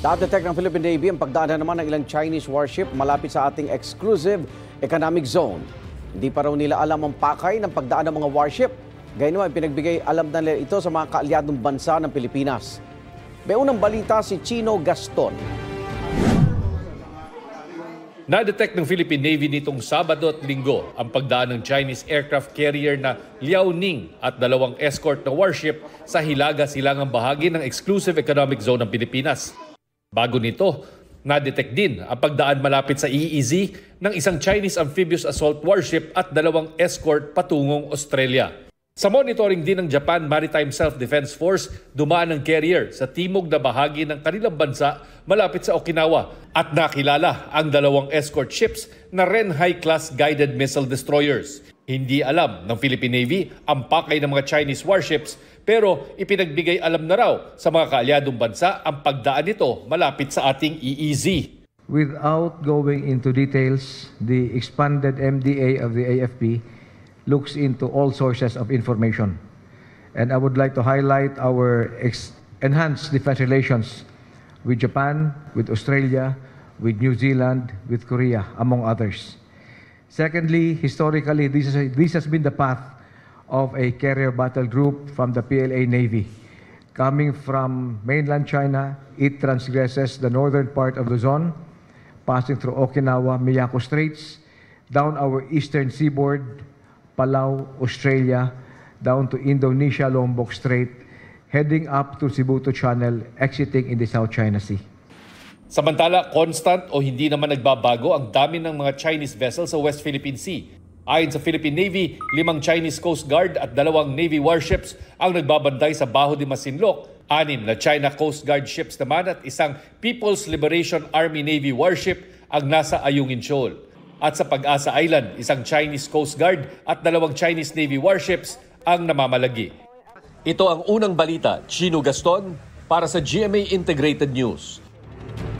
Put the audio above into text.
Na-detect ng Philippine Navy ang pagdaan naman ng ilang Chinese warship malapit sa ating exclusive economic zone. Hindi pa raw nila alam ang pakay ng pagdaan ng mga warship. Gayunman, pinagbigay alam na nila ito sa mga kaalyadong bansa ng Pilipinas. May unang balita si Chino Gaston. Na-detect ng Philippine Navy nitong Sabado at Linggo ang pagdaan ng Chinese aircraft carrier na Liaoning at dalawang escort na warship sa Hilaga-Silangang bahagi ng exclusive economic zone ng Pilipinas. Bago nito, na-detect din ang pagdaan malapit sa EEZ ng isang Chinese amphibious assault warship at dalawang escort patungong Australia. Sa monitoring din ng Japan Maritime Self-Defense Force, dumaan ang carrier sa timog na bahagi ng kanilang bansa malapit sa Okinawa at nakilala ang dalawang escort ships na Renhai-class guided missile destroyers. Hindi alam ng Philippine Navy ang pakay ng mga Chinese warships pero ipinagbigay alam na raw sa mga kaalyadong bansa ang pagdaan nito malapit sa ating EEZ. Without going into details, the expanded MDA of the AFP looks into all sources of information. And I would like to highlight our enhanced defense relations with Japan, with Australia, with New Zealand, with Korea, among others. Secondly, historically, this has been the path of a carrier battle group from the PLA Navy. Coming from mainland China, it transgresses the northern part of the zone, passing through Okinawa, Miyako Straits, down our eastern seaboard, Palau, Australia, down to Indonesia, Lombok Strait, heading up to Cebu Channel, exiting in the South China Sea. Samantala, constant o hindi naman nagbabago ang dami ng mga Chinese vessels sa West Philippine Sea. Ayon sa Philippine Navy, 5 Chinese Coast Guard at 2 Navy warships ang nagbabantay sa Baho de Masinloc, 6 na China Coast Guard ships naman at isang People's Liberation Army Navy warship ang nasa Ayungin Shoal. At sa Pag-asa Island, isang Chinese Coast Guard at 2 Chinese Navy warships ang namamalagi. Ito ang unang balita, Chino Gaston, para sa GMA Integrated News.